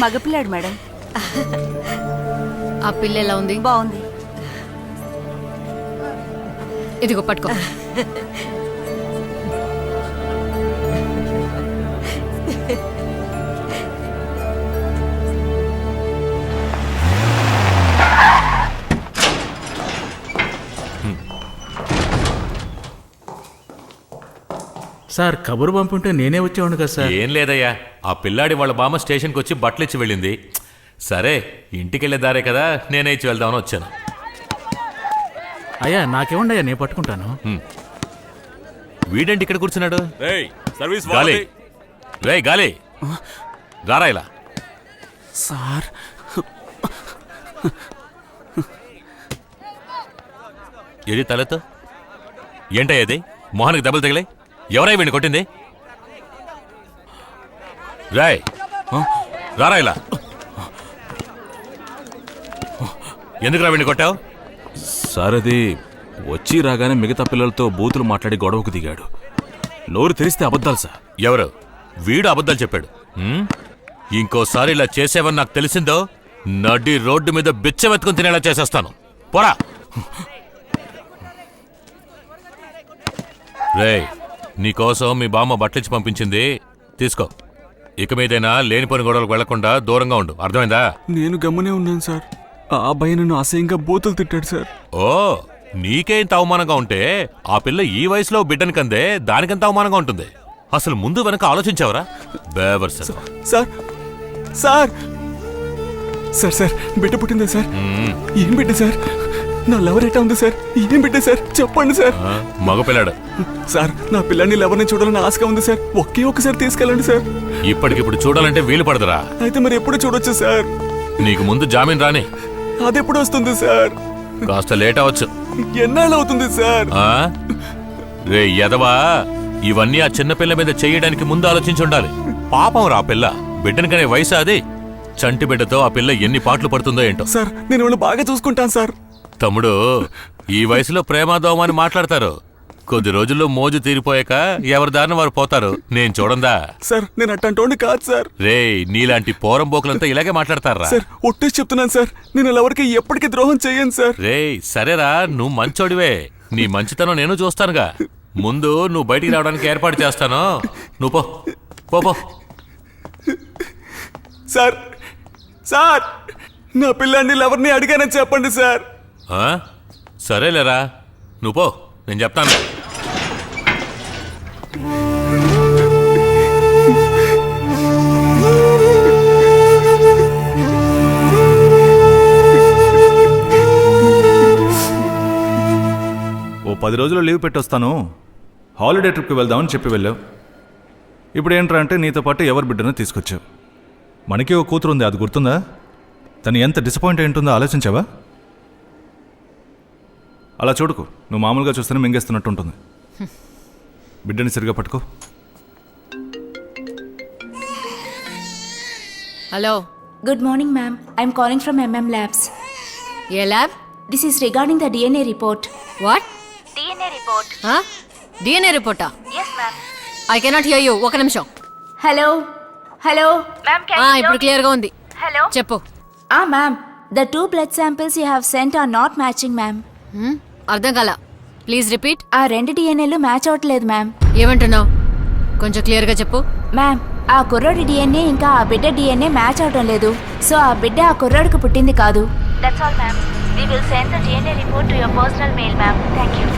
మగపిల్లాడు madam. ఆ పిల్ల ఎలా ఉంది? బాగుంది. ఇదిగో పట్టుకో. సార్ కబురు పంపుంటే నేనే వచ్చేవాడు కదా సార్. ఏం లేదయ్యా, ఆ పిల్లాడి వాళ్ళ బామ్మ స్టేషన్కి వచ్చి బట్టలు ఇచ్చి వెళ్ళింది. సరే ఇంటికి వెళ్ళే దారే కదా, నేనే ఇచ్చి వెళ్దామని వచ్చాను. అయ్యా నాకేముండయ్యా, నేను పట్టుకుంటాను. వీడేంటి ఇక్కడ కూర్చున్నాడు? గాలి రేయ్ గాలి రారా ఇలా. సార్ ఏది తలతో ఏంటయ్యా ఇది? మొహానికి దెబ్బలు తగిలే. ఎవరై వీడిని కొట్టింది? రాయ్ రారా ఇలా. ఎందుకు రా వీడిని కొట్టావు? సార్ అది వచ్చి రాగానే మిగతా పిల్లలతో బూతులు మాట్లాడి గొడవకు దిగాడు. నోరు తెరిస్తే అబద్ధాలు సార్. ఎవరు? వీడు అబద్ధాలు చెప్పాడు. ఇంకోసారి ఇలా చేసేవని నాకు తెలిసిందో నడి రోడ్డు మీద బిచ్చమెత్తుకుని తినేలా చేసేస్తాను. పోరా. రేయ్ నీకోసం మీ బామ్మ బట్టలిచ్చి పంపించింది, తీసుకో. ఇక మీదైనా లేనిపోని గొడవలకు వెళ్లకుండా దూరంగా ఉండు, అర్థమైందా? నేను గమ్మునే ఉన్నాను సార్. ఆ అబ్బాయి నన్ను అసహ్యంగా బూతులు తిట్టాడు సార్. ఓ నీకేంత అవమానంగా ఉంటే ఆ పిల్ల ఈ వయసులో బిడ్డని కందే దానికెంత అవమానంగా ఉంటుంది. అసలు ముందు వెనక ఆలోచించావరా? బేవర్ sir. Sir sir sir sir బిడ్డ పుట్టిందా సార్? ఏం బిడ్డ సార్? నా లవర్ ఎట్టా ఉంది సార్? ఏం బిడ్డ సార్ చెప్పండి సార్. మగపిల్లాడు సార్. నా పిల్లాన్ని లవర్ని చూడాలని ఆశగా ఉంది సార్. ఒక్కసారి తీసుకెళ్ళండి సార్. ఇప్పటికిప్పుడు చూడాలంటే వీలు పడదురా. అయితే మరి ఎప్పుడు చూడొచ్చు సార్? నీకు ముందు జామీన్ రాని. అది ఎప్పుడు వస్తుంది సార్? కాస్త లేట్ అవచ్చు. ఎన్నాళ్ళు అవుతుంది సార్? రే ఎదవా, ఇవన్నీ ఆ చిన్నపిల్ల మీద చేయడానికి ముందు ఆలోచించి ఉండాలి. పాపం రా పిల్ల, బిడ్డని కనే వయసు అది. చంటి బిడ్డతో ఆ పిల్ల ఎన్ని పాటలు పడుతుందో ఏంటో. సార్ నేను వాళ్ళు బాగా చూసుకుంటాను సార్. తమ్ముడు, ఈ వయసులో ప్రేమాదోమా అని మాట్లాడతారు. కొద్ది రోజుల్లో మోజు తీరిపోయాక ఎవరి దారిన వారు పోతారు. నేను చూడందా సార్? నేను అట్టంటోండి కాదు సార్. రే నీలాంటి పోరంబోకులంతా ఇలాగే మాట్లాడతారా? సార్ ఒట్టేసి చెప్తున్నాను సార్, నేను ఎవరికి ఎప్పటికీ ద్రోహం చెయ్యను సార్. రే సరేరా, నువ్వు మంచోడివే. నీ మంచితనం నేను చూస్తానుగా. ముందు నువ్వు బయటికి రావడానికి ఏర్పాటు చేస్తాను. నువ్వు పో పో. సార్ సార్ నా పిల్లాన్ని ఎవరిని అడిగానని చెప్పండి సార్. సరేలేరా, నువ్వు పో, నేను చెప్తాను. ఓ 10 రోజులు లీవ్ పెట్టొస్తాను, హాలిడే ట్రిప్కి వెళ్దామని చెప్పి వెళ్ళావు. ఇప్పుడు ఏంట్రా అంటే నీతో పాటు ఎవరి బిడ్డను తీసుకొచ్చావు. మనకి ఓ కూతురు ఉంది, అది గుర్తుందా? తను ఎంత డిసప్పాయింట్ అయి ఉంటుందో ఆలోచించావా? అలా చూడుకు, నువ్వు మామూలుగా చూస్తేనే మింగేస్తున్నట్టు ఉంటుంది. బిడ్డని సరిగా పట్టుకో. Hello. Good morning, ma'am. I'm calling from MM Labs. A lab? This is regarding the DNA report. What? DNA report. DNA రిపోర్టా? Yes, ma'am. I cannot hear you. ఒక నిమిషం. Hello. Hello. Ma'am, can you ఇప్పుడు clear గా ఉంది. Hello. చెప్పు. Ma'am. The 2 blood samples you have sent are not matching, ma'am. అర్థం కాల. Please repeat. ఆ 2 DNAలు match అవ్వట్లేదు, మ్యామ్. ఏమంటున్నావు? కొంచెం క్లియర్ గా చెప్పు. మ్యామ్, ఆ కుర్రోడి DNA ఇంకా ఆ బిడ్డ DNA మ్యాచ్ అవటం లేదు. సో ఆ బిడ్డ ఆ కుర్రోడికి పుట్టింది కాదు. That's all, ma'am. We will send the DNA report to your personal mail, ma'am. Thank you.